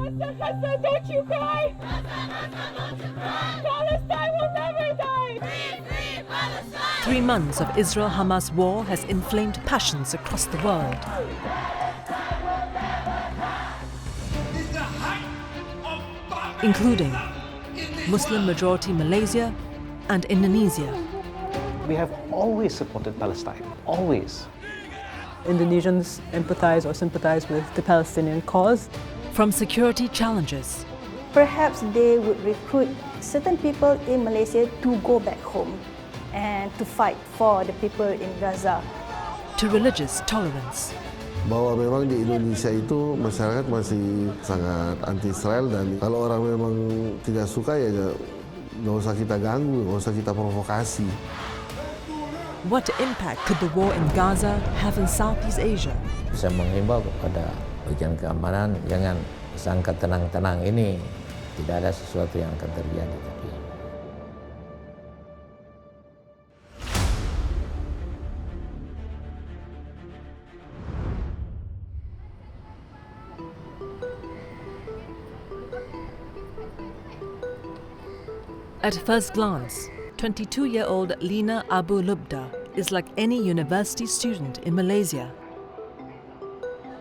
Gaza, Gaza, don't you cry! Gaza, Gaza, don't you cry! Palestine will never die! Free, free Palestine! 3 months of Israel-Hamas war has inflamed passions across the world. Including Muslim-majority Malaysia and Indonesia. We have always supported Palestine, always. Indonesians empathize or sympathize with the Palestinian cause. From security challenges. Perhaps they would recruit certain people in Malaysia to go back home and to fight for the people in Gaza. To religious tolerance. Bahwa memang di Indonesia itu masyarakat masih sangat anti-Israel dan kalau orang memang tidak suka ya nggak usah kita ganggu, nggak usah kita provokasi. What impact could the war in Gaza have in Southeast Asia? Saya menghimbau kepada bagian keamanan, jangan sangka tenang-tenang ini, tidak ada sesuatu yang akan terjadi. At first glance, 22-year-old Lina Abu Lubda is like any university student in Malaysia.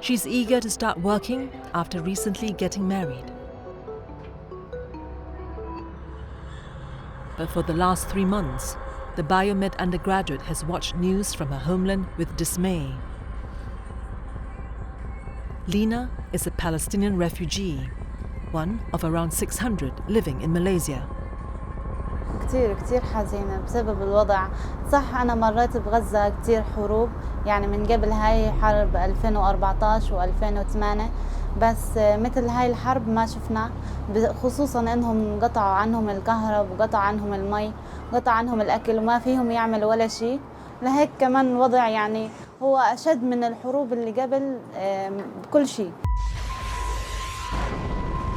She's eager to start working after recently getting married. But for the last 3 months, the biomed undergraduate has watched news from her homeland with dismay. Lina is a Palestinian refugee, one of around 600 living in Malaysia. كتير حزينة بسبب الوضع. صح أنا مريت بغزة كتير حروب، يعني من قبل هاي حرب 2014 و2008، بس مثل هاي الحرب ما شفنا، خصوصا إنهم قطعوا عنهم الكهرب وقطع عنهم المي وقطع عنهم الأكل وما فيهم يعملوا ولا شيء. لهيك كمان وضع يعني هو أشد من الحروب اللي قبل بكل شيء.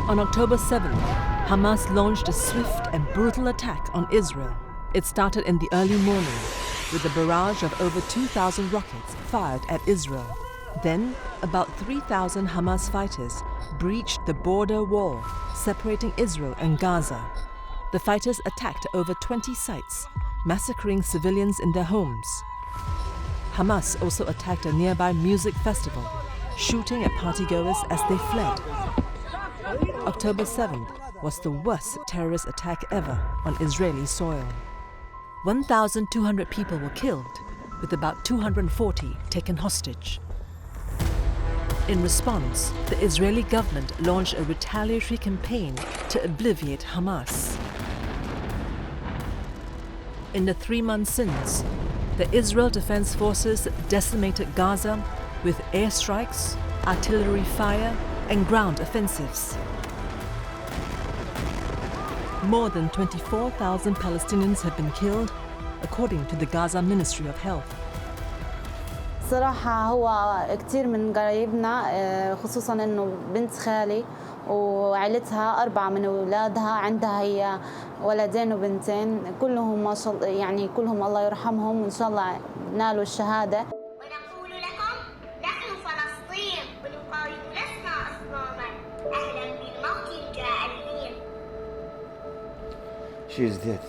On October 7th, Hamas launched a swift and brutal attack on Israel. It started in the early morning with a barrage of over 2,000 rockets fired at Israel. Then, about 3,000 Hamas fighters breached the border wall separating Israel and Gaza. The fighters attacked over 20 sites, massacring civilians in their homes. Hamas also attacked a nearby music festival, shooting at partygoers as they fled. October 7th was the worst terrorist attack ever on Israeli soil. 1,200 people were killed, with about 240 taken hostage. In response, the Israeli government launched a retaliatory campaign to obliterate Hamas. In the 3 months since, the Israel Defense Forces decimated Gaza with airstrikes, artillery fire, and ground offensives. More than 24,000 Palestinians have been killed, according to the Gaza Ministry of Health. صراحة هو كتير من قرايبنا، خصوصاً إنه بنت خالي وعائلتها 4 من أولادها، عندها هي ولدين وبنتين، كلهم ما شاء الله يعني كلهم الله يرحمهم وإن شاء الله نالوا الشهادة. ونقول لكم نحن فلسطين ونقاوم لسنا أصناماً، أهلاً بالموت الجاعلين. She is dead.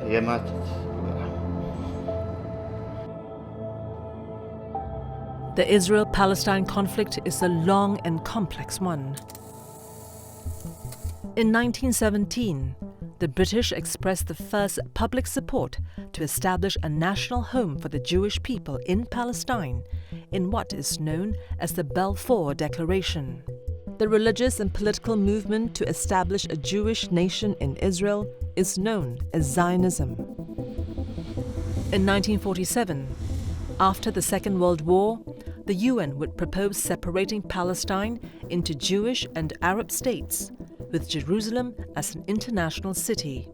هي ماتت. The Israel-Palestine conflict is a long and complex one. In 1917, the British expressed the first public support to establish a national home for the Jewish people in Palestine in what is known as the Balfour Declaration. The religious and political movement to establish a Jewish nation in Israel is known as Zionism. In 1947, after the Second World War, the UN would propose separating Palestine into Jewish and Arab states, with Jerusalem as an international city.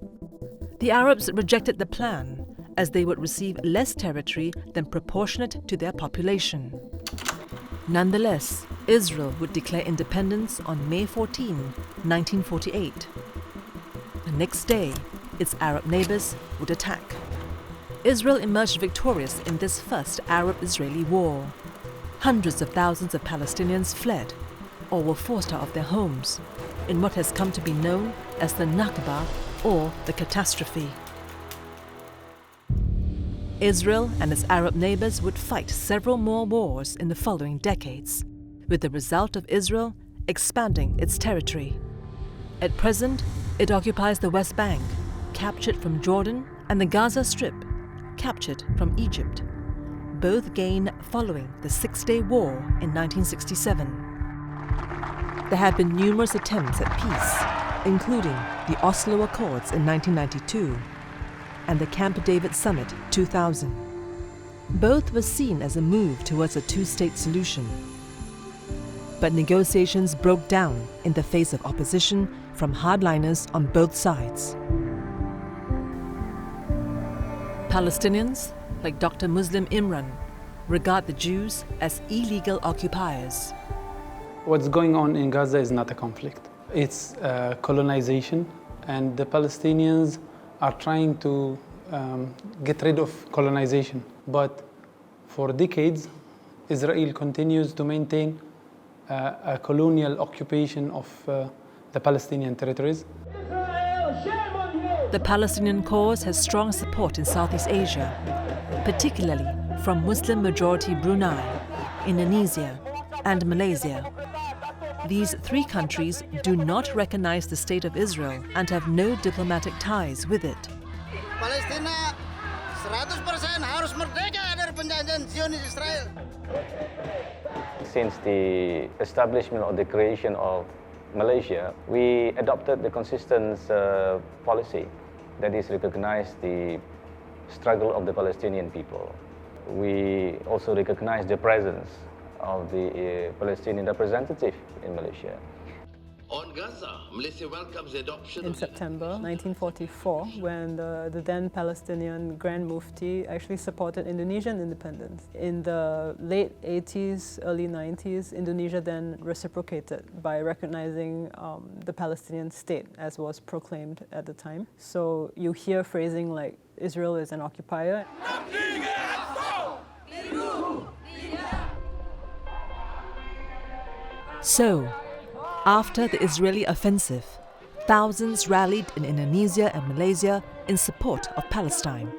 The Arabs rejected the plan, as they would receive less territory than proportionate to their population. Nonetheless, Israel would declare independence on May 14, 1948. The next day, its Arab neighbors would attack. Israel emerged victorious in this first Arab-Israeli war. Hundreds of thousands of Palestinians fled, or were forced out of their homes in what has come to be known as the Nakba, or the catastrophe. Israel and its Arab neighbors would fight several more wars in the following decades, with the result of Israel expanding its territory. At present, it occupies the West Bank, captured from Jordan, and the Gaza Strip, captured from Egypt, both gained following the Six-Day War in 1967. There have been numerous attempts at peace, including the Oslo Accords in 1992 and the Camp David Summit 2000. Both were seen as a move towards a two-state solution. But negotiations broke down in the face of opposition from hardliners on both sides. Palestinians, like Dr. Muslim Imran, regard the Jews as illegal occupiers. What's going on in Gaza is not a conflict. It's colonization, and the Palestinians are trying to get rid of colonization. But for decades, Israel continues to maintain a colonial occupation of the Palestinian territories. The Palestinian cause has strong support in Southeast Asia, particularly from Muslim-majority Brunei, Indonesia, and Malaysia. These three countries do not recognize the State of Israel and have no diplomatic ties with it. Palestina 100% harus merdeka dari penjajahan Zionis Israel. Since the establishment or the creation of Malaysia, we adopted the consistent policy that is recognize the struggle of the Palestinian people. We also recognize the presence of the Palestinian representative in Malaysia. On Gaza, Malaysia welcomes the adoption in September 1944, when the then Palestinian Grand Mufti actually supported Indonesian independence. In the late 80s, early 90s, Indonesia then reciprocated by recognizing the Palestinian state as was proclaimed at the time. So you hear phrasing like Israel is an occupier. So, after the Israeli offensive, thousands rallied in Indonesia and Malaysia in support of Palestine.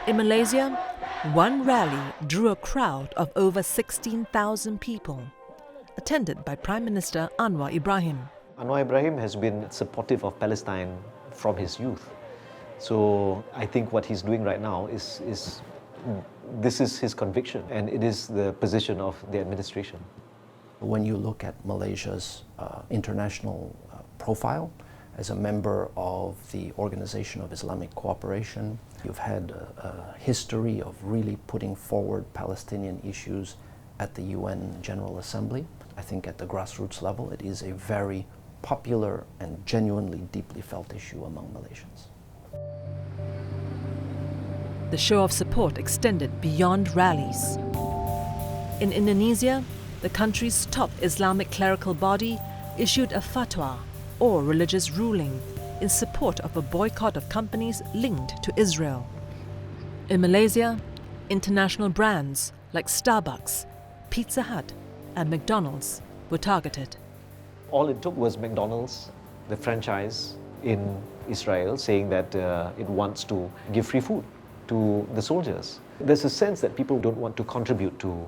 In Malaysia, one rally drew a crowd of over 16,000 people, attended by Prime Minister Anwar Ibrahim. Anwar Ibrahim has been supportive of Palestine from his youth. So I think what he's doing right now is this is his conviction, and it is the position of the administration. When you look at Malaysia's international profile as a member of the Organization of Islamic Cooperation, you've had a history of really putting forward Palestinian issues at the UN General Assembly. I think at the grassroots level, it is a very popular and genuinely deeply felt issue among Malaysians. The show of support extended beyond rallies. In Indonesia, the country's top Islamic clerical body issued a fatwa, or religious ruling, in support of a boycott of companies linked to Israel. In Malaysia, international brands like Starbucks, Pizza Hut, and McDonald's were targeted. All it took was McDonald's, the franchise in Israel, saying that it wants to give free food to the soldiers. There's a sense that people don't want to contribute to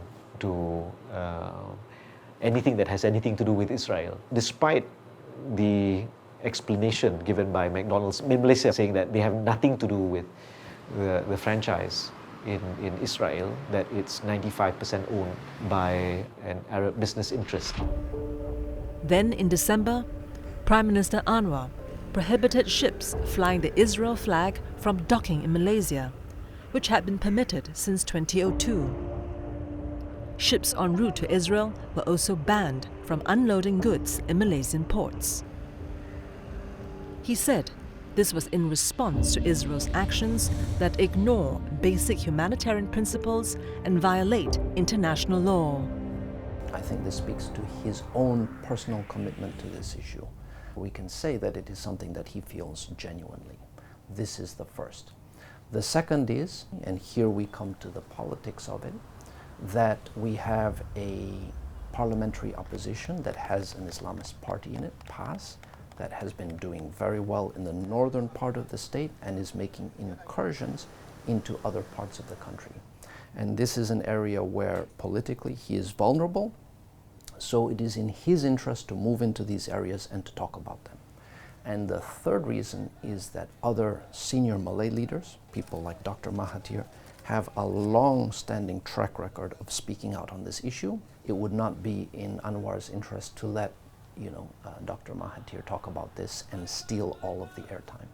anything that has anything to do with Israel, despite the explanation given by McDonald's in Malaysia, saying that they have nothing to do with the franchise in Israel, that it's 95% owned by an Arab business interest. Then in December, Prime Minister Anwar prohibited ships flying the Israel flag from docking in Malaysia, which had been permitted since 2002. Ships en route to Israel were also banned from unloading goods in Malaysian ports. He said this was in response to Israel's actions that ignore basic humanitarian principles and violate international law. I think this speaks to his own personal commitment to this issue. We can say that it is something that he feels genuinely. This is the first. The second is, and here we come to the politics of it, that we have a parliamentary opposition that has an Islamist party in it, PAS, that has been doing very well in the northern part of the state and is making incursions into other parts of the country. And this is an area where politically he is vulnerable, so it is in his interest to move into these areas and to talk about them. And the third reason is that other senior Malay leaders, people like Dr. Mahathir, have a long-standing track record of speaking out on this issue. It would not be in Anwar's interest to let Dr. Mahathir talk about this and steal all of the airtime.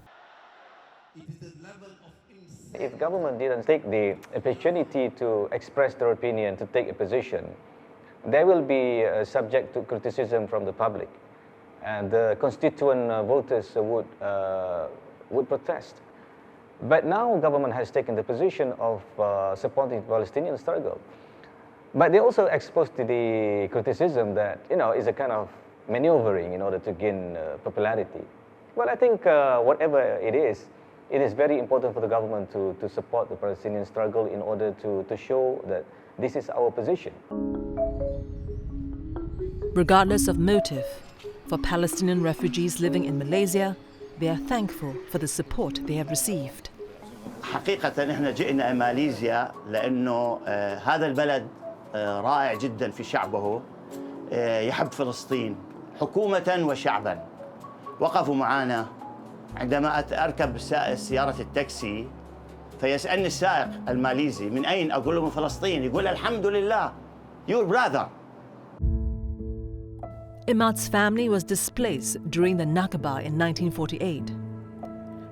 If government didn't take the opportunity to express their opinion, to take a position, they will be subject to criticism from the public. And the constituent voters would protest. But now government has taken the position of supporting the Palestinian struggle. But they also exposed to the criticism that, is a kind of maneuvering in order to gain popularity. Well, I think whatever it is very important for the government to support the Palestinian struggle in order to show that this is our position. Regardless of motive, for Palestinian refugees living in Malaysia, they are thankful for the support they have received. حقيقة نحن جئنا ماليزيا لأنه هذا البلد رائع جدا في شعبه يحب فلسطين حكومة وشعبا. وقفوا معنا عندما أركب سيارة التاكسي فيسألني السائق الماليزي من أين؟ أقول له من فلسطين. يقول الحمد لله your brother. Imad's family was displaced during the Nakba in 1948.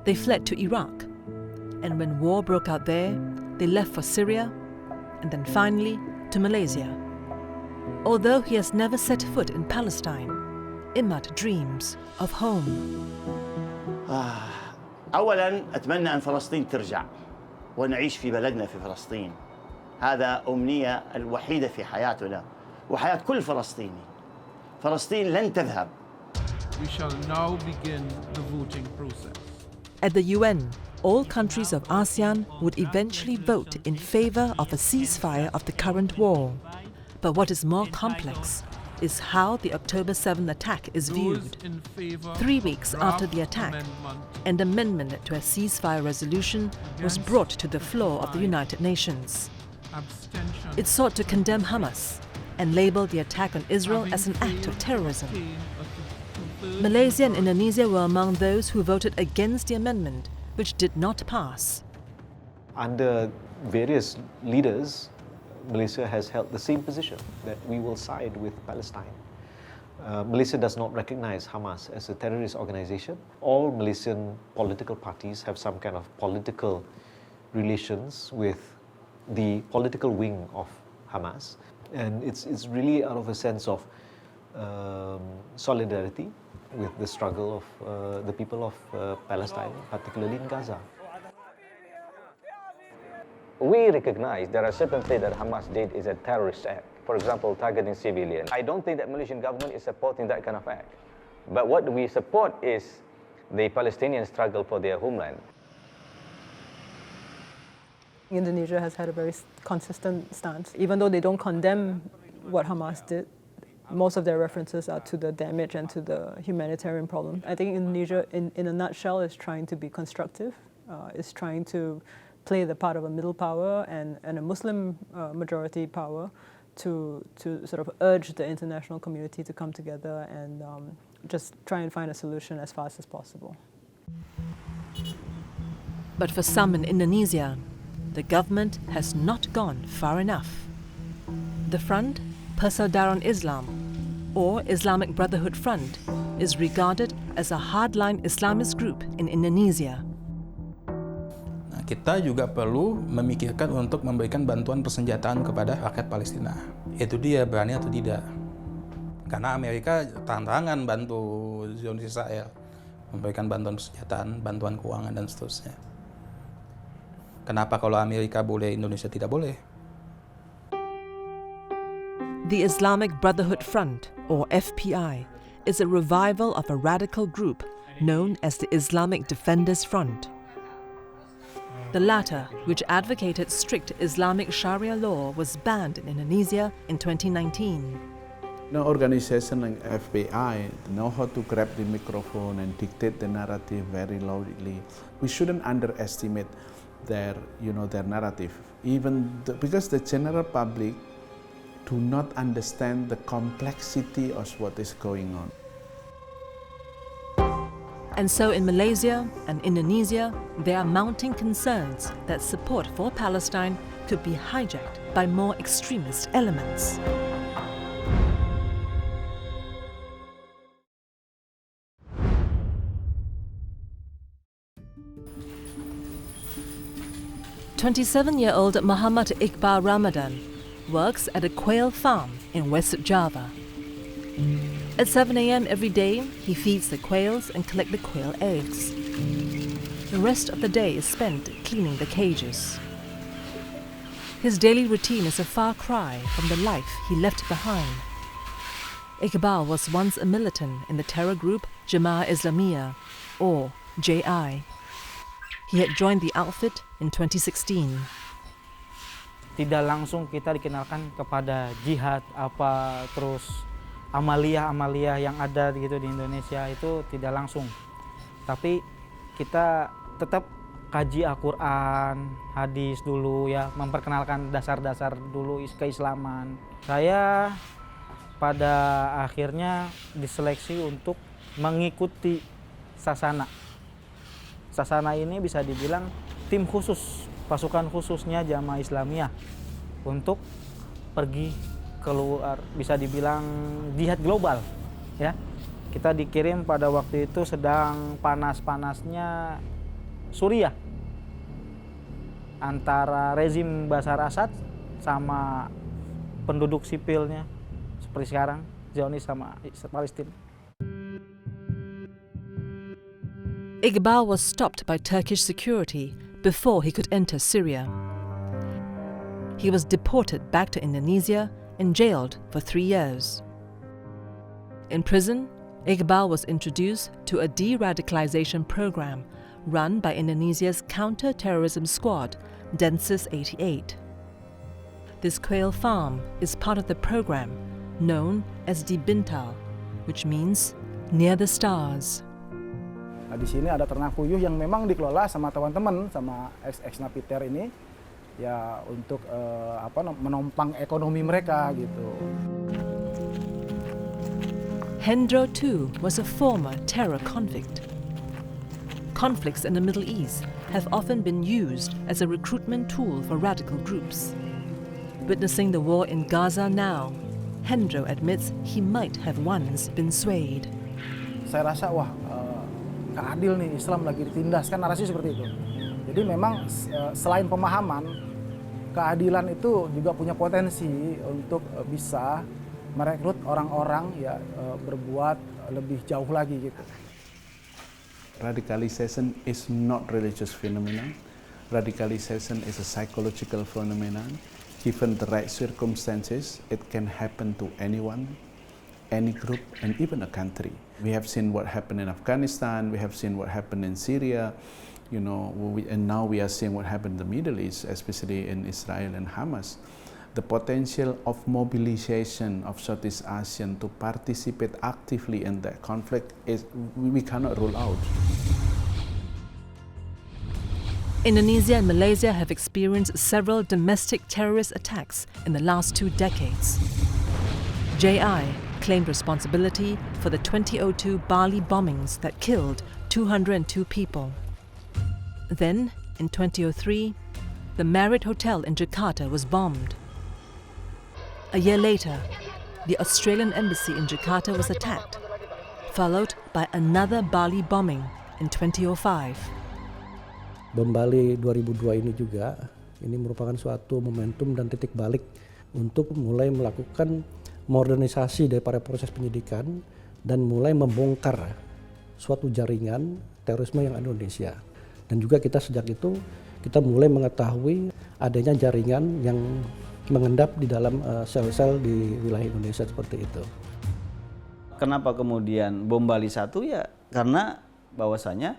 They fled to Iraq, and when war broke out there, they left for Syria, and then finally to Malaysia. Although he has never set foot in Palestine, Imad dreams of home. أولاً أتمنى أن فلسطين ترجع ونعيش في بلدنا في فلسطين. هذا أمنية الوحيدة في حياتنا وحياة كل فلسطيني. فلسطين لن تذهب. We shall now begin the voting process. At the UN, all countries of ASEAN would eventually vote in favor of a ceasefire of the current war. But what is more complex is how the October 7 attack is viewed. 3 weeks after the attack, an amendment to a ceasefire resolution was brought to the floor of the United Nations. It sought to condemn Hamas and label the attack on Israel as an act of terrorism. Malaysia and Indonesia were among those who voted against the amendment, which did not pass. Under various leaders, Malaysia has held the same position, that we will side with Palestine. Malaysia does not recognize Hamas as a terrorist organization. All Malaysian political parties have some kind of political relations with the political wing of Hamas. And it's really out of a sense of solidarity with the struggle of the people of Palestine, particularly in Gaza. We recognize there are certain things that Hamas did is a terrorist act. For example, targeting civilians. I don't think that Malaysian government is supporting that kind of act. But what we support is the Palestinian struggle for their homeland. Indonesia has had a very consistent stance. Even though they don't condemn what Hamas did, most of their references are to the damage and to the humanitarian problem. I think Indonesia, in a nutshell, is trying to be constructive, is trying to play the part of a middle power and a Muslim majority power to sort of urge the international community to come together and just try and find a solution as fast as possible. But for some in Indonesia, the government has not gone far enough. The Front, Persaudaraan Islam, or Islamic Brotherhood Front, is regarded as a hardline Islamist group in Indonesia. Kita juga perlu memikirkan untuk memberikan bantuan persenjataan kepada rakyat Palestina. Itu dia berani atau tidak. Karena Amerika terang-terangan bantu Zionis Israel, memberikan bantuan persenjataan, bantuan keuangan dan seterusnya. Kenapa kalau Amerika boleh, Indonesia tidak boleh? The Islamic Brotherhood Front, or FPI, is a revival of a radical group known as the Islamic Defenders Front. The latter, which advocated strict Islamic Sharia law, was banned in Indonesia in 2019. No organization like FBI know how to grab the microphone and dictate the narrative very loudly. We shouldn't underestimate their narrative, because the general public do not understand the complexity of what is going on. And so in Malaysia and Indonesia, there are mounting concerns that support for Palestine could be hijacked by more extremist elements. "27-year-old Muhammad Iqbal Ramadan works at a quail farm in West Java. At 7 a.m. every day, he feeds the quails and collects the quail eggs. The rest of the day is spent cleaning the cages. His daily routine is a far cry from the life he left behind. Iqbal was once a militant in the terror group Jemaah Islamiyah, or JI. He had joined the outfit in 2016. Tidak langsung kita dikenalkan kepada jihad terus amaliyah yang ada gitu di Indonesia itu tidak langsung. Tapi kita tetap kaji Al-Quran, hadis dulu ya, memperkenalkan dasar-dasar dulu keislaman. Saya pada akhirnya diseleksi untuk mengikuti sasana. Sasana ini bisa dibilang tim khusus, pasukan khususnya Jamaah Islamiyah untuk pergi keluar, bisa dibilang jihad global ya. Kita dikirim pada waktu itu sedang panas-panasnya Suriah antara rezim Bashar Assad sama penduduk sipilnya seperti sekarang Zionis sama Palestina. Iqbal was stopped by Turkish security before he could enter Syria. He was deported back to Indonesia and jailed for 3 years. In prison, Iqbal was introduced to a de-radicalization program run by Indonesia's counter-terrorism squad, Densus 88. This quail farm is part of the program known as Di Bintal, which means near the stars. Nah, di sini ada ternak puyuh yang memang dikelola sama teman-teman, sama ex-napiter ini, ya untuk menompang ekonomi mereka gitu. Hendro too was a former terror convict. Conflicts in the Middle East have often been used as a recruitment tool for radical groups. Witnessing the war in Gaza now, Hendro admits he might have once been swayed. Saya rasa nggak adil nih, Islam lagi ditindas, kan narasi seperti itu. Jadi memang selain pemahaman, keadilan itu juga punya potensi untuk bisa merekrut orang-orang ya berbuat lebih jauh lagi gitu. Radicalization is not religious phenomenon. Radicalization is a psychological phenomenon. Given the right circumstances, it can happen to anyone, any group, and even a country. We have seen what happened in Afghanistan, we have seen what happened in Syria, and now we are seeing what happened in the Middle East, especially in Israel and Hamas. The potential of mobilization of Southeast Asian to participate actively in that conflict we cannot rule out. Indonesia and Malaysia have experienced several domestic terrorist attacks in the last 2 decades. JI claimed responsibility for the 2002 Bali bombings that killed 202 people. Then, in 2003, the Marriott Hotel in Jakarta was bombed. A year later, the Australian embassy in Jakarta was attacked, followed by another Bali bombing in 2005. Bom Bali 2002 ini juga, ini merupakan suatu momentum dan titik balik untuk mulai melakukan modernisasi daripada proses penyidikan dan mulai membongkar suatu jaringan terorisme yang ada di Indonesia. Dan juga kita sejak itu kita mulai mengetahui adanya jaringan yang mengendap di dalam sel-sel di wilayah Indonesia seperti itu. Kenapa kemudian bom Bali 1 ya? Karena bahwasanya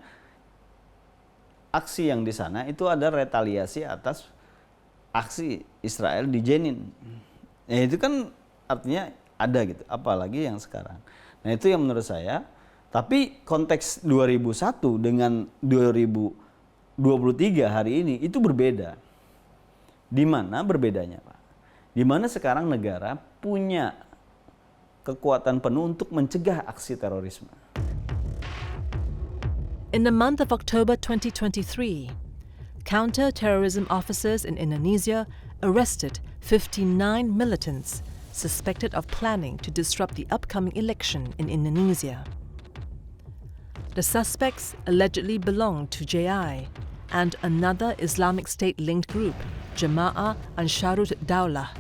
aksi yang di sana itu ada retaliasi atas aksi Israel di Jenin. Ya itu kan artinya ada gitu, apalagi yang sekarang. Nah itu yang menurut saya, tapi konteks 2001 dengan 2023 hari ini itu berbeda. Di mana berbedanya Pak? Di mana sekarang negara punya kekuatan penuh untuk mencegah aksi terorisme. In the month of October 2023, counter-terrorism officers in Indonesia arrested 59 militants suspected of planning to disrupt the upcoming election in Indonesia. The suspects allegedly belonged to JI and another Islamic State-linked group, Jama'ah Ansharut Daulah.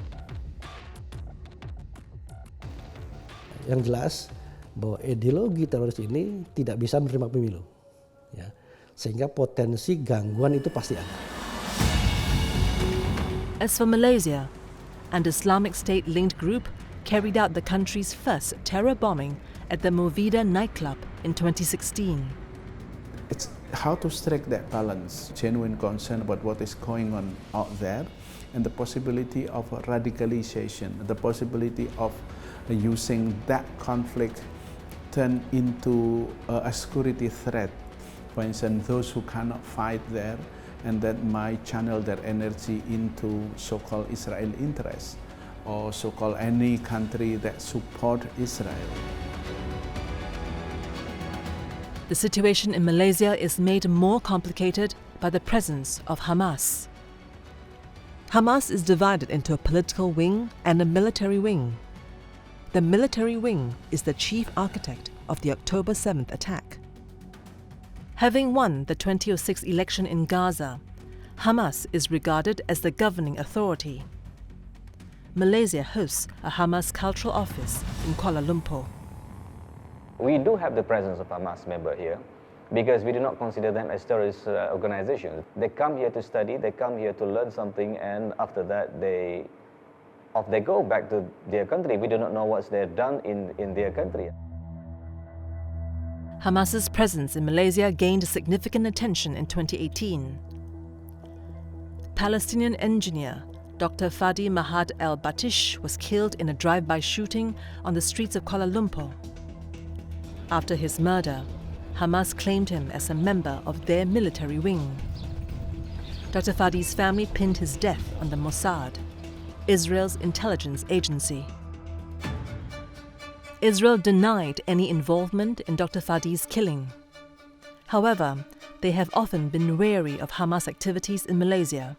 Yang jelas bahwa ideologi teroris ini tidak bisa menerima pemilu, ya, sehingga potensi gangguan itu pasti ada. As for Malaysia, an Islamic State-linked group carried out the country's first terror bombing at the Movida nightclub in 2016. It's how to strike that balance, genuine concern about what is going on out there, and the possibility of radicalization, the possibility of using that conflict turn into a security threat. For instance, those who cannot fight there and that might channel their energy into so-called Israel interests or so-called any country that support Israel. The situation in Malaysia is made more complicated by the presence of Hamas. Hamas is divided into a political wing and a military wing. The military wing is the chief architect of the October 7th attack. Having won the 2006 election in Gaza, Hamas is regarded as the governing authority. Malaysia hosts a Hamas cultural office in Kuala Lumpur. We do have the presence of Hamas member here because we do not consider them as terrorist organizations. They come here to study, they come here to learn something, and after that they go back to their country. We do not know what's they've done in their country. Hamas's presence in Malaysia gained significant attention in 2018. Palestinian engineer Dr. Fadi Mahad al-Batish was killed in a drive-by shooting on the streets of Kuala Lumpur. After his murder, Hamas claimed him as a member of their military wing. Dr. Fadi's family pinned his death on the Mossad, Israel's intelligence agency. Israel denied any involvement in Dr. Fadi's killing. However, they have often been wary of Hamas activities in Malaysia.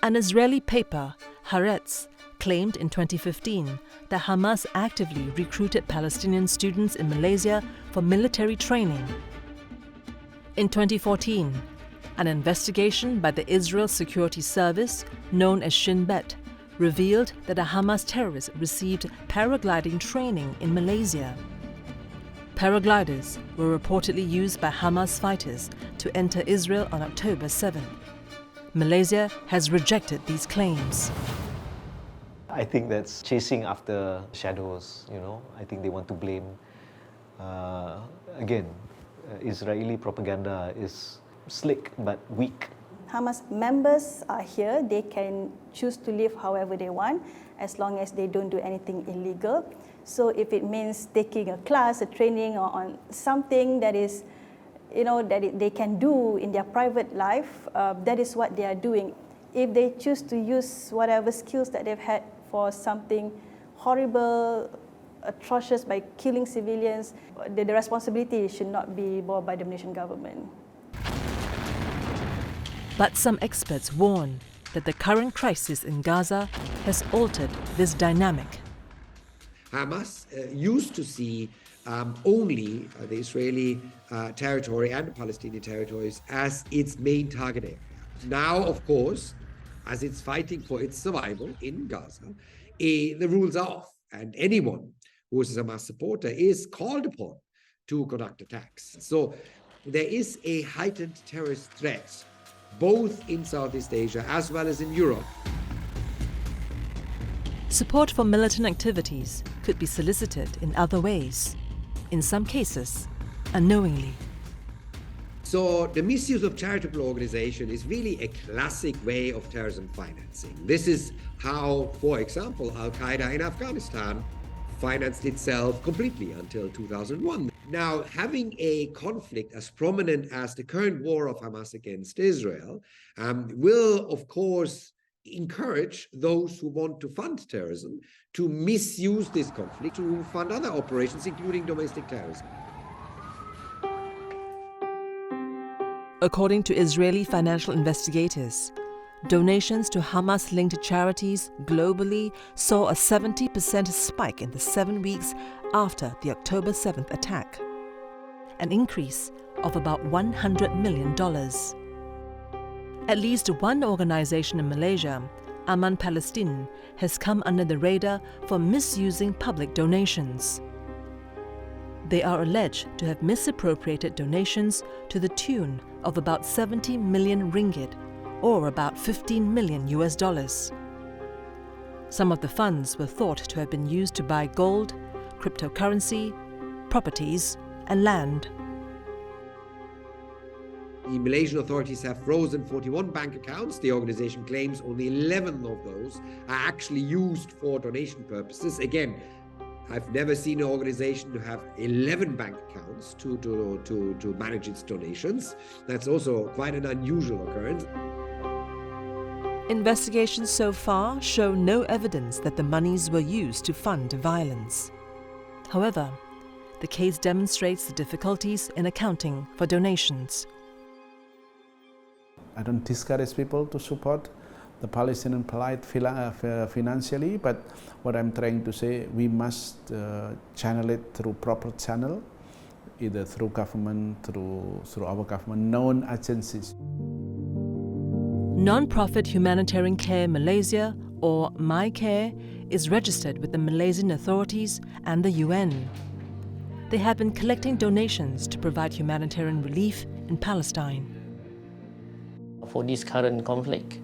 An Israeli paper, Haaretz, claimed in 2015 that Hamas actively recruited Palestinian students in Malaysia for military training. In 2014, an investigation by the Israel Security Service, known as Shin Bet, revealed that a Hamas terrorist received paragliding training in Malaysia. Paragliders were reportedly used by Hamas fighters to enter Israel on October 7. Malaysia has rejected these claims. I think that's chasing after shadows, I think they want to blame. Israeli propaganda is slick but weak. Hamas members are here. They can choose to live however they want as long as they don't do anything illegal. So if it means taking a class, a training, or on something that is, they can do in their private life, that is what they are doing. If they choose to use whatever skills that they've had for something horrible, atrocious by killing civilians, the responsibility should not be borne by the Malaysian government. But some experts warn that the current crisis in Gaza has altered this dynamic. Hamas used to see only the Israeli territory and the Palestinian territories as its main target area. Now, of course, as it's fighting for its survival in Gaza, the rules are off, and anyone who is a Hamas supporter is called upon to conduct attacks. So there is a heightened terrorist threat, both in Southeast Asia as well as in Europe. Support for militant activities could be solicited in other ways, in some cases, unknowingly. So the misuse of charitable organization is really a classic way of terrorism financing. This is how, for example, Al-Qaeda in Afghanistan financed itself completely until 2001. Now, having a conflict as prominent as the current war of Hamas against Israel will, of course, encourage those who want to fund terrorism to misuse this conflict to fund other operations, including domestic terrorism. According to Israeli financial investigators, donations to Hamas-linked charities globally saw a 70% spike in the 7 weeks after the October 7th attack, an increase of about $100 million. At least one organization in Malaysia, Palestine, has come under the radar for misusing public donations. They are alleged to have misappropriated donations to the tune of about 70 million ringgit, or about $15 million. Some of the funds were thought to have been used to buy gold, cryptocurrency, properties, and land. The Malaysian authorities have frozen 41 bank accounts. The organization claims only 11 of those are actually used for donation purposes. Again, I've never seen an organization to have 11 bank accounts to manage its donations. That's also quite an unusual occurrence. Investigations so far show no evidence that the monies were used to fund violence. However, the case demonstrates the difficulties in accounting for donations. I don't discourage people to support the Palestinian plight financially, but what I'm trying to say, we must channel it through proper channel, either through government, through our government, known agencies. Non-profit Humanitarian Care Malaysia, or MyCare, is registered with the Malaysian authorities and the UN. They have been collecting donations to provide humanitarian relief in Palestine. For this current conflict,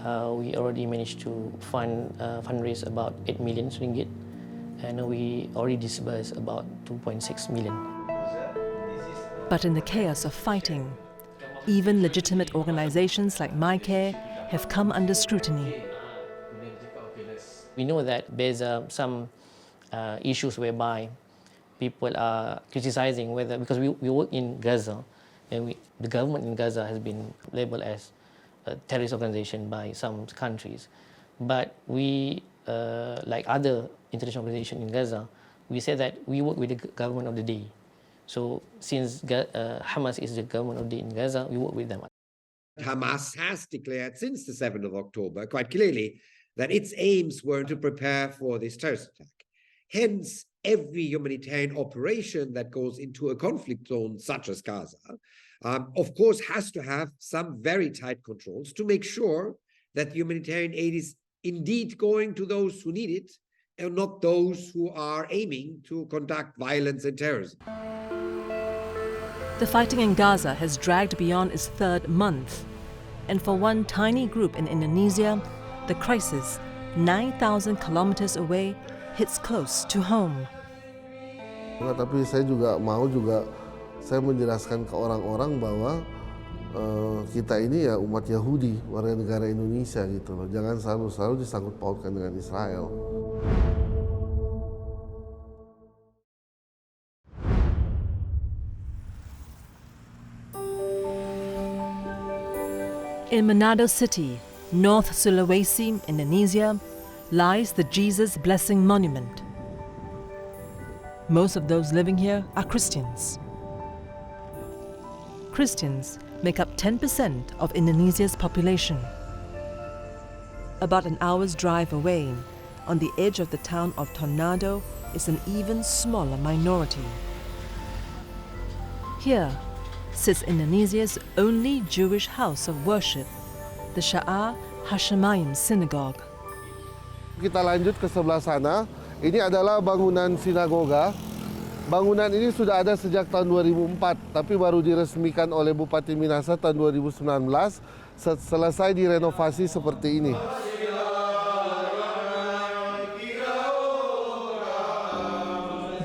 we already managed to fundraise about 8 million ringgit, and we already disbursed about 2.6 million. But in the chaos of fighting, even legitimate organizations like MyCare have come under scrutiny. We know that there's some issues whereby people are criticizing whether, because we work in Gaza, and the government in Gaza has been labeled as a terrorist organization by some countries. But we, like other international organizations in Gaza, we say that we work with the government of the day. So since Hamas is the government of the day in Gaza, we work with them. Hamas has declared since the 7th of October quite clearly that its aims were to prepare for this terrorist attack. Hence, every humanitarian operation that goes into a conflict zone such as Gaza, of course, has to have some very tight controls to make sure that humanitarian aid is indeed going to those who need it and not those who are aiming to conduct violence and terrorism. The fighting in Gaza has dragged beyond its 3rd month, and for one tiny group in Indonesia, the crisis, 9,000 kilometers away, hits close to home. Tapi saya menjelaskan ke orang-orang bahwa kita ini ya umat Yahudi, warga negara Indonesia gitu loh. Jangan selalu disangkut pautkan dengan Israel. In Manado City, North Sulawesi, Indonesia, lies the Jesus Blessing Monument. Most of those living here are Christians. Christians make up 10% of Indonesia's population. About an hour's drive away, on the edge of the town of Tornado, is an even smaller minority. Here sits Indonesia's only Jewish house of worship, the Sha'ar Hashemayim Synagogue. Kita lanjut ke sebelah sana. Ini adalah bangunan sinagoga. Bangunan ini sudah ada sejak tahun 2004, tapi baru diresmikan oleh Bupati Minahasa tahun 2019, selesai direnovasi seperti ini.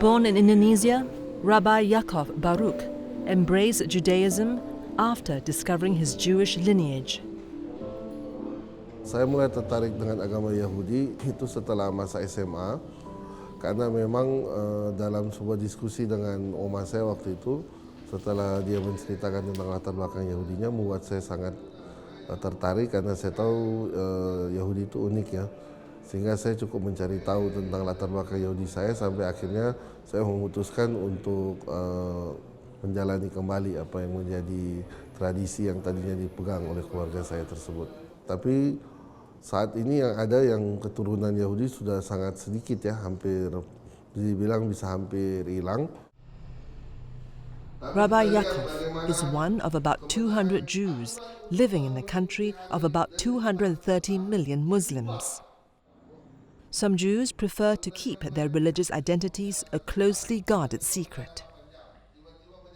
Born in Indonesia, Rabbi Yaakov Baruch embraced Judaism after discovering his Jewish lineage. Saya mulai tertarik dengan agama Yahudi itu setelah masa SMA. Karena memang dalam sebuah diskusi dengan oma saya waktu itu, setelah dia menceritakan tentang latar belakang Yahudinya, membuat saya sangat tertarik karena saya tahu Yahudi itu unik ya. Sehingga saya cukup mencari tahu tentang latar belakang Yahudi saya sampai akhirnya saya memutuskan untuk menjalani kembali apa yang menjadi tradisi yang tadinya dipegang oleh keluarga saya tersebut. Tapi saat ini yang ada yang keturunan Yahudi sudah sangat sedikit ya, hampir dibilang bisa hampir hilang. Rabbi Yaakov is one of about 200 Jews living in a country of about 230 million Muslims. Some Jews prefer to keep their religious identities a closely guarded secret.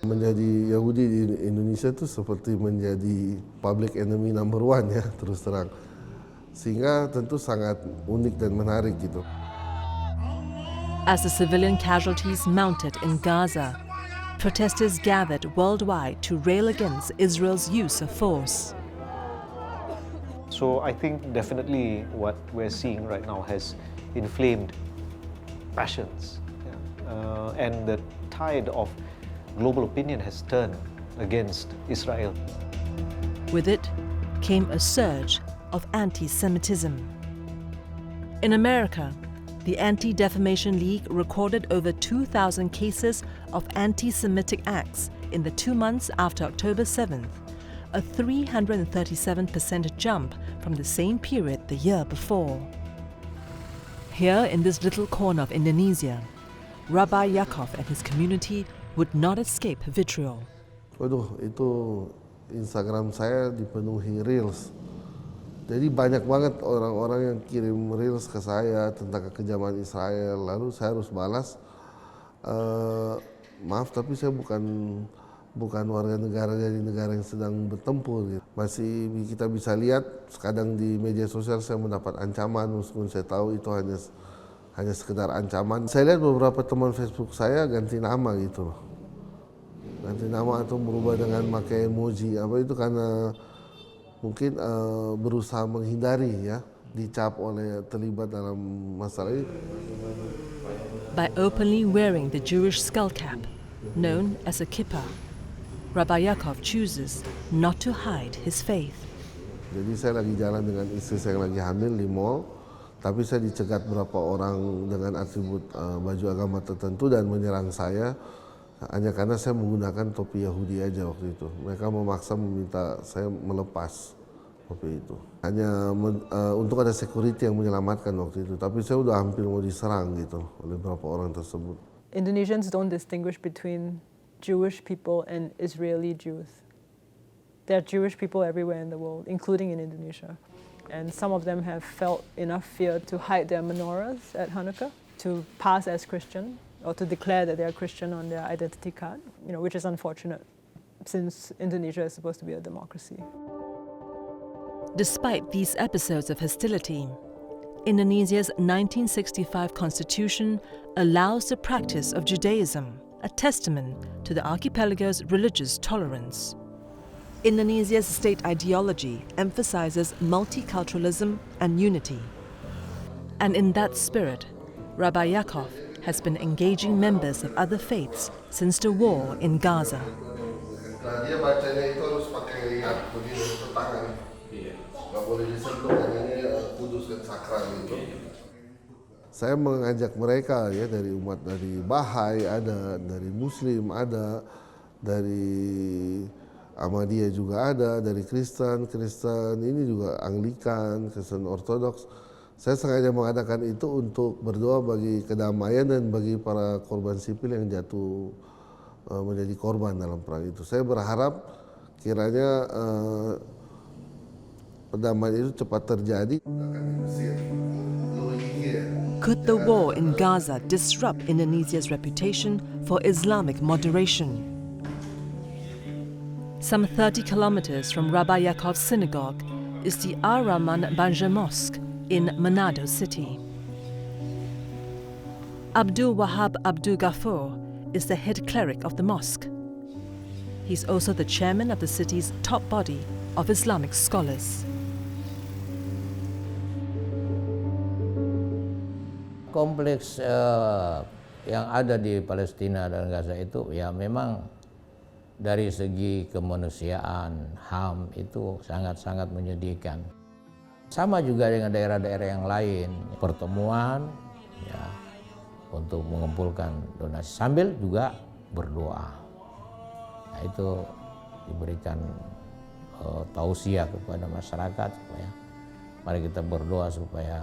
Menjadi Yahudi di Indonesia itu seperti menjadi public enemy number one ya, terus terang. Sehingga tentu sangat unik dan menarik gitu. As the civilian casualties mounted in Gaza, protesters gathered worldwide to rail against Israel's use of force. So I think definitely what we're seeing right now has inflamed passions, and the tide of global opinion has turned against Israel. With it came a surge of anti-Semitism. In America, the Anti-Defamation League recorded over 2,000 cases of anti-Semitic acts in the 2 months after October 7th, a 337% jump from the same period the year before. Here in this little corner of Indonesia, Rabbi Yaakov and his community would not escape vitriol. Waduh, itu Instagram saya dipenuhi reels. Jadi banyak banget orang-orang yang kirim reels ke saya tentang kekejaman Israel. Lalu saya harus balas, maaf tapi saya bukan warga negara dari negara yang sedang bertempur. Gitu. Masih kita bisa lihat kadang di media sosial saya mendapat ancaman, meskipun saya tahu itu hanya sekedar ancaman. Saya lihat beberapa teman Facebook saya ganti nama gitu loh. Ganti nama atau berubah dengan pakai emoji. Apa itu karena mungkin berusaha menghindari ya dicap oleh terlibat dalam masalah ini. By openly wearing the Jewish skull cap, known as a kippah, Rabbi Yaakov chooses not to hide his faith. Jadi saya lagi jalan dengan istri saya yang lagi hamil di mall, tapi saya dicegat beberapa orang dengan atribut baju agama tertentu dan menyerang saya hanya karena saya menggunakan topi Yahudi aja waktu itu. Mereka memaksa meminta saya melepas topi itu. Hanya untuk ada security yang menyelamatkan waktu itu. Tapi saya udah hampir mau diserang gitu oleh beberapa orang tersebut. Indonesians don't distinguish between Jewish people and Israeli Jews. There are Jewish people everywhere in the world, including in Indonesia. And some of them have felt enough fear to hide their menorahs at Hanukkah, to pass as Christian, or to declare that they are Christian on their identity card, which is unfortunate, since Indonesia is supposed to be a democracy. Despite these episodes of hostility, Indonesia's 1965 constitution allows the practice of Judaism, a testament to the archipelago's religious tolerance. Indonesia's state ideology emphasizes multiculturalism and unity. And in that spirit, Rabbi Yaakov has been engaging members of other faiths since the war in Gaza. Dia bacanya itu harus pakai tangan. Nggak boleh disentuh, katanya kudus dan sakral gitu. Saya mengajak mereka ya dari umat dari Bahai ada, dari Muslim ada, dari Ahmadiyah juga ada, dari Kristen ini juga Anglikan, Kristen Ortodoks. Saya sengaja mengadakan itu untuk berdoa bagi kedamaian dan bagi para korban sipil yang jatuh menjadi korban dalam perang itu. Saya berharap kiranya perdamaian itu cepat terjadi. Could the war in Gaza disrupt Indonesia's reputation for Islamic moderation? Some 30 kilometers from Rabbi Yaakov's synagogue is the Ar-Rahman Banja Mosque in Manado City. Abdul Wahab Abdul Ghaffur is the head cleric of the mosque. He's also the chairman of the city's top body of Islamic scholars. kompleks yang ada di Palestina dan Gaza itu ya memang dari segi kemanusiaan, HAM itu sangat-sangat menyedihkan. Sama juga dengan daerah-daerah yang lain, pertemuan ya untuk mengumpulkan donasi sambil juga berdoa. Nah, itu diberikan tausiah kepada masyarakat supaya mari kita berdoa supaya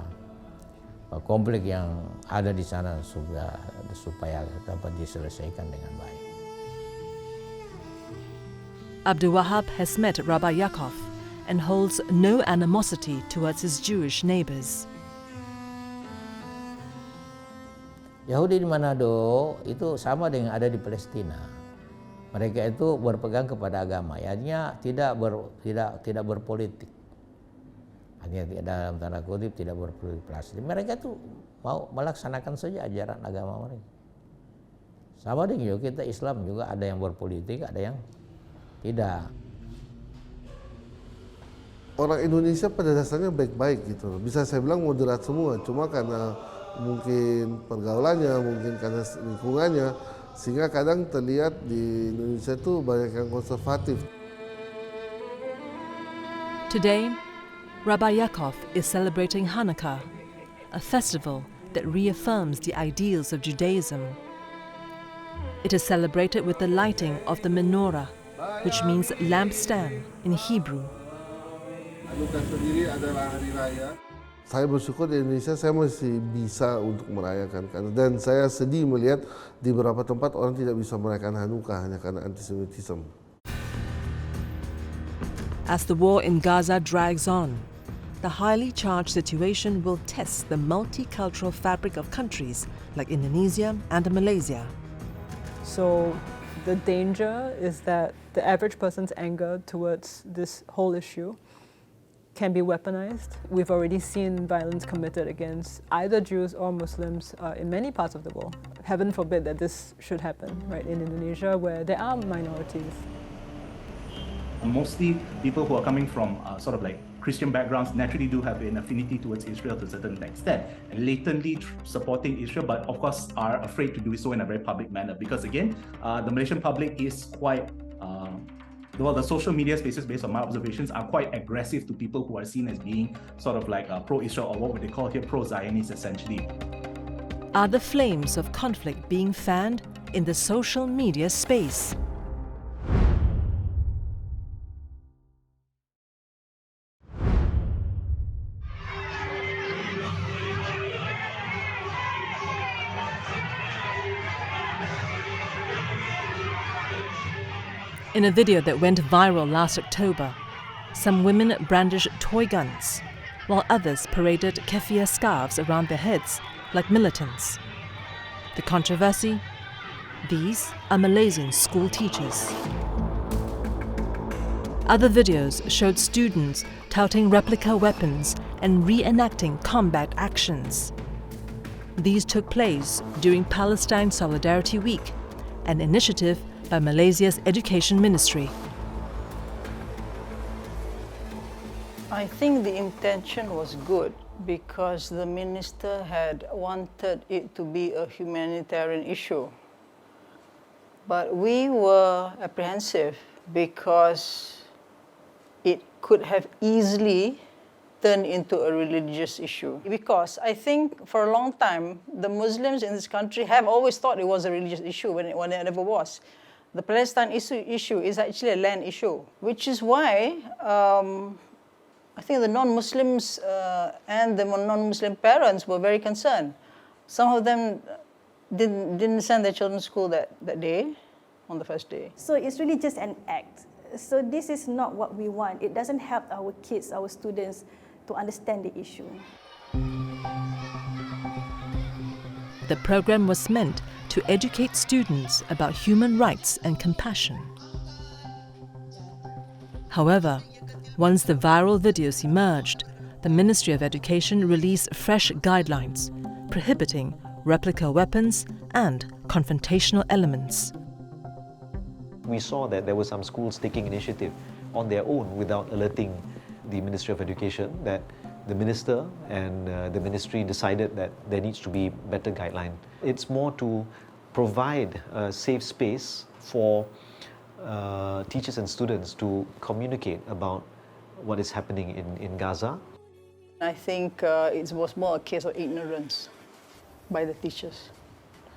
konflik yang ada di sana supaya dapat diselesaikan dengan baik. Abdul Wahab has met Rabbi Yaakov and holds no animosity towards his Jewish neighbors. Yahudi di Manado itu sama dengan ada di Palestina. Mereka itu berpegang kepada agama, artinya tidak berpolitik. Hanya dalam tanda kutip tidak berpolitik. Mereka tuh mau melaksanakan saja ajaran agama mereka. Sama dengan juga kita Islam juga ada yang berpolitik, ada yang tidak. Orang Indonesia pada dasarnya baik-baik gitu. Bisa saya bilang moderat semua, cuma karena mungkin pergaulannya, mungkin karena lingkungannya, sehingga kadang terlihat di Indonesia tuh banyak yang konservatif. Today, Rabbi Yaakov is celebrating Hanukkah, a festival that reaffirms the ideals of Judaism. It is celebrated with the lighting of the menorah, which means lampstand in Hebrew. Hanukkah sendiri adalah hari raya. Saya bersyukur di Indonesia saya masih bisa untuk merayakan, dan saya sedih melihat di beberapa tempat orang tidak bisa merayakan Hanukkah hanya karena antisemitisme. As the war in Gaza drags on, the highly charged situation will test the multicultural fabric of countries like Indonesia and Malaysia. So the danger is that the average person's anger towards this whole issue can be weaponized. We've already seen violence committed against either Jews or Muslims in many parts of the world. Heaven forbid that this should happen, right, in Indonesia where there are minorities. Mostly people who are coming from sort of like Christian backgrounds naturally do have an affinity towards Israel to a certain extent and latently supporting Israel, but of course are afraid to do so in a very public manner because again, the Malaysian public is quite, well, the social media spaces based on my observations are quite aggressive to people who are seen as being sort of like pro-Israel or what would they call here pro-Zionists essentially. Are the flames of conflict being fanned in the social media space? In a video that went viral last October, some women brandished toy guns, while others paraded keffiyeh scarves around their heads like militants. The controversy? These are Malaysian school teachers. Other videos showed students touting replica weapons and reenacting combat actions. These took place during Palestine Solidarity Week, an initiative by Malaysia's Education Ministry. I think the intention was good because the minister had wanted it to be a humanitarian issue. But we were apprehensive because it could have easily turned into a religious issue. Because I think for a long time, the Muslims in this country have always thought it was a religious issue when it never was. The Palestine issue is actually a land issue, which is why I think the non-Muslims and the non-Muslim parents were very concerned. Some of them didn't send their children to school that day, on the first day. So it's really just an act. So this is not what we want. It doesn't help our kids, our students, to understand the issue. The program was meant to educate students about human rights and compassion. However, once the viral videos emerged, the Ministry of Education released fresh guidelines prohibiting replica weapons and confrontational elements. We saw that there were some schools taking initiative on their own without alerting the Ministry of Education that the minister and the ministry decided that there needs to be better guideline. It's more to provide a safe space for teachers and students to communicate about what is happening in Gaza. I think it was more a case of ignorance by the teachers.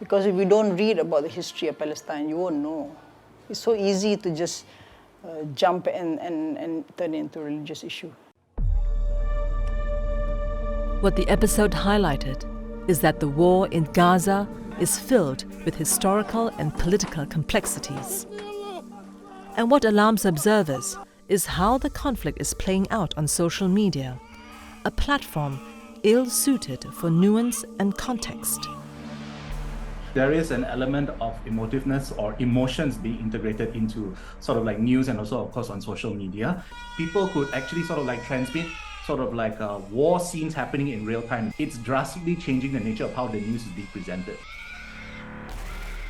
Because if you don't read about the history of Palestine, you won't know. It's so easy to just jump and turn it into a religious issue. What the episode highlighted is that the war in Gaza is filled with historical and political complexities. And what alarms observers is how the conflict is playing out on social media, a platform ill-suited for nuance and context. There is an element of emotiveness or emotions being integrated into sort of like news and also of course on social media. People could actually sort of like transmit sort of like war scenes happening in real time. It's drastically changing the nature of how the news is being presented.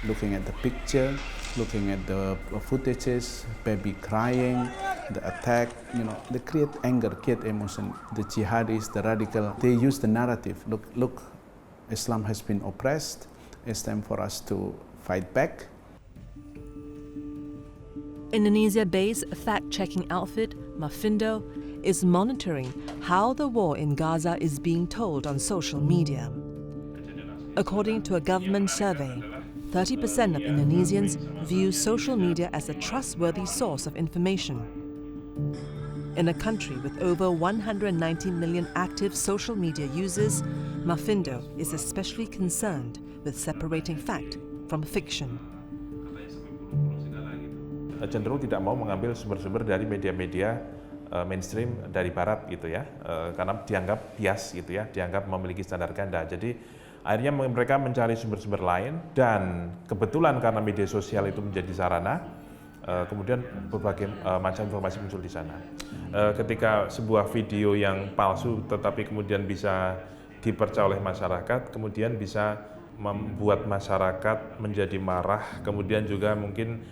Looking at the picture, looking at the footages, baby crying, the attack, they create anger, create emotion. The jihadis, the radical, they use the narrative. Look, Islam has been oppressed. It's time for us to fight back. Indonesia-based fact-checking outfit Mafindo is monitoring how the war in Gaza is being told on social media. According to a government survey, 30% of Indonesians view social media as a trustworthy source of information. In a country with over 190 million active social media users, Mafindo is especially concerned with separating fact from fiction. Cenderung tidak mau mengambil sumber-sumber dari media-media mainstream dari barat gitu ya, karena dianggap bias gitu ya, dianggap memiliki standar ganda. Jadi akhirnya mereka mencari sumber-sumber lain dan kebetulan karena media sosial itu menjadi sarana, kemudian berbagai macam informasi muncul di sana. Ketika sebuah video yang palsu tetapi kemudian bisa dipercaya oleh masyarakat, kemudian bisa membuat masyarakat menjadi marah, kemudian juga mungkin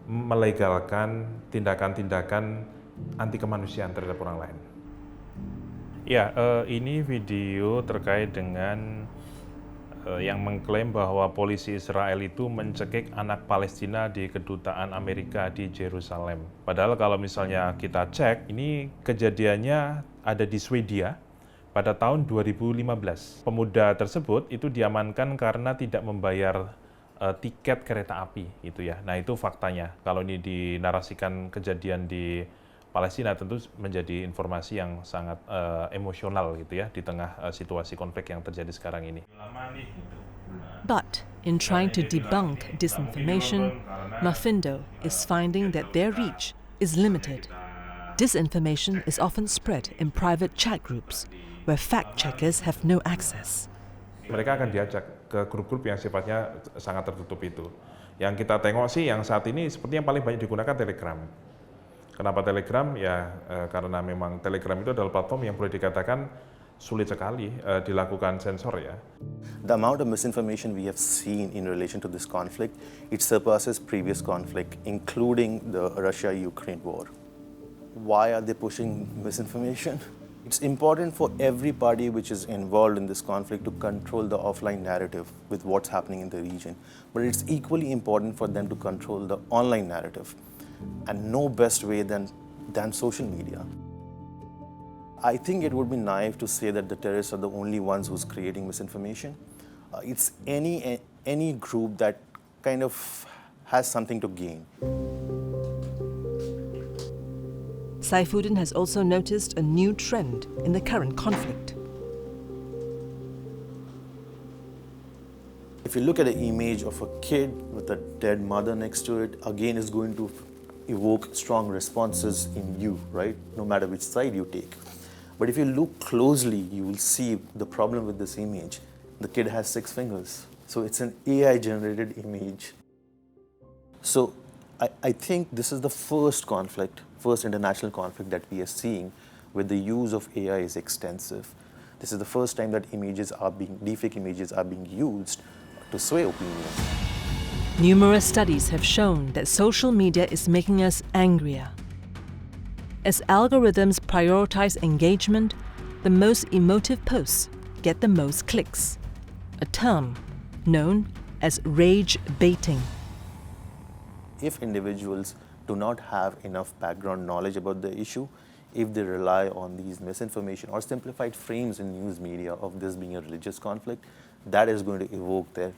melegalkan tindakan-tindakan anti kemanusiaan terhadap orang lain. Ya, ini video terkait dengan yang mengklaim bahwa polisi Israel itu mencekik anak Palestina di kedutaan Amerika di Yerusalem. Padahal kalau misalnya kita cek, ini kejadiannya ada di Swedia pada tahun 2015. Pemuda tersebut itu diamankan karena tidak membayar tiket kereta api, gitu ya. Nah itu faktanya. Kalau ini dinarasikan kejadian di Palestina tentu menjadi informasi yang sangat emosional gitu ya di tengah situasi konflik yang terjadi sekarang ini. But in trying to debunk disinformation, Mafindo is finding that their reach is limited. Disinformation is often spread in private chat groups where fact-checkers have no access. Mereka akan diajak ke grup-grup yang sifatnya sangat tertutup itu. Yang kita tengok sih yang saat ini seperti yang paling banyak digunakan Telegram. Kenapa Telegram? Ya karena memang Telegram itu adalah platform yang boleh dikatakan sulit sekali dilakukan sensor ya. The amount of misinformation we have seen in relation to this conflict, it surpasses previous conflict, including the Russia-Ukraine war. Why are they pushing misinformation? It's important for every party which is involved in this conflict to control the offline narrative with what's happening in the region. But it's equally important for them to control the online narrative. And no best way than social media. I think it would be naive to say that the terrorists are the only ones who's creating misinformation. It's any group that kind of has something to gain. Saifuddin has also noticed a new trend in the current conflict. If you look at an image of a kid with a dead mother next to it, again is going to evoke strong responses in you, right? No matter which side you take. But if you look closely, you will see the problem with this image. The kid has 6 fingers. So it's an AI-generated image. So I think this is the first international conflict that we are seeing where the use of AI is extensive. This is the first time that deepfake images are being used to sway opinion. Numerous studies have shown that social media is making us angrier. As algorithms prioritize engagement, the most emotive posts get the most clicks, a term known as rage baiting. If individuals do not have enough background knowledge about the issue, if they rely on these misinformation or simplified frames in news media of this being a religious conflict, that is going to evoke their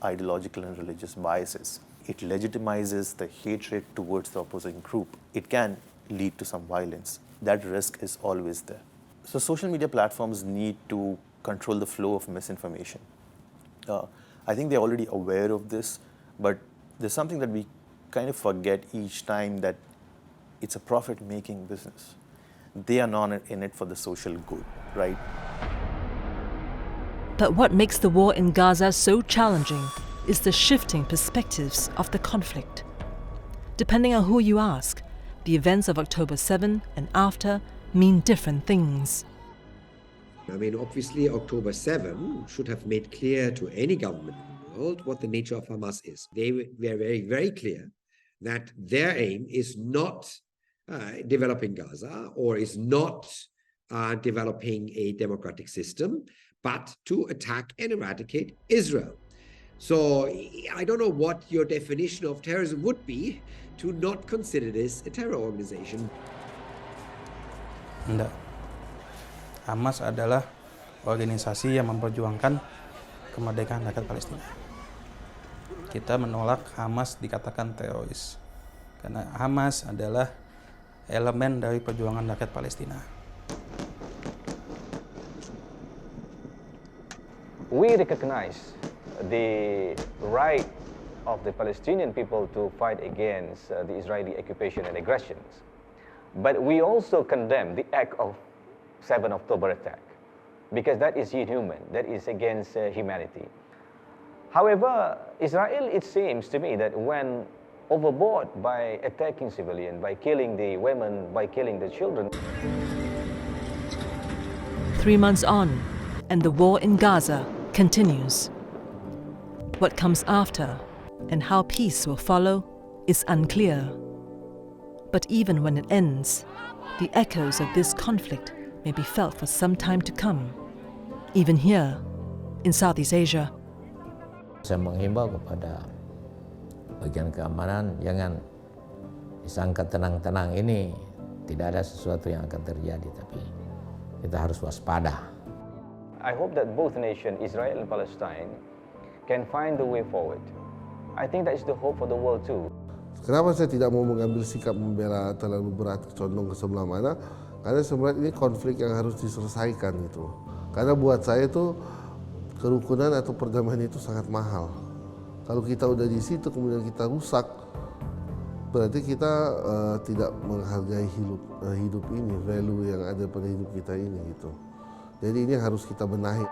ideological and religious biases. It legitimizes the hatred towards the opposing group. It can lead to some violence. That risk is always there. So social media platforms need to control the flow of misinformation. I think they're already aware of this, but there's something that we kind of forget each time, that it's a profit-making business. They are not in it for the social good, right? But what makes the war in Gaza so challenging is the shifting perspectives of the conflict. Depending on who you ask, the events of October 7 and after mean different things. I mean, obviously, October 7 should have made clear to any government in the world what the nature of Hamas is. They were very, very clear that their aim is not developing Gaza, or is not developing a democratic system, but to attack and eradicate Israel. So I don't know what your definition of terrorism would be to not consider this a terror organization. Enggak. Hamas adalah organisasi yang memperjuangkan kemerdekaan rakyat Palestina. Kita menolak Hamas dikatakan teroris, karena Hamas adalah elemen dari perjuangan rakyat Palestina. We recognize the right of the Palestinian people to fight against the Israeli occupation and aggressions. But we also condemn the act of 7 October attack, because that is inhuman, that is against humanity. However, Israel, it seems to me that when overboard by attacking civilians, by killing the women, by killing the children. 3 months on, and the war in Gaza continues. What comes after and how peace will follow is unclear. But even when it ends, the echoes of this conflict may be felt for some time to come, even here in Southeast Asia. Saya menghimbau kepada bagian keamanan, jangan disangka tenang-tenang ini tidak ada sesuatu yang akan terjadi, tapi kita harus waspada. I hope that both nations, Israel and Palestine, can find the way forward. I think that is the hope for the world too. Kenapa saya tidak mau mengambil sikap membela terlalu berat, condong ke sebelah mana? Karena sebenarnya ini konflik yang harus diselesaikan gitu. Karena buat saya itu kerukunan atau perdamaian itu sangat mahal. Kalau kita udah di situ kemudian kita rusak, berarti kita tidak menghargai hidup ini, value yang ada pada hidup kita ini gitu. Jadi ini harus kita benahi.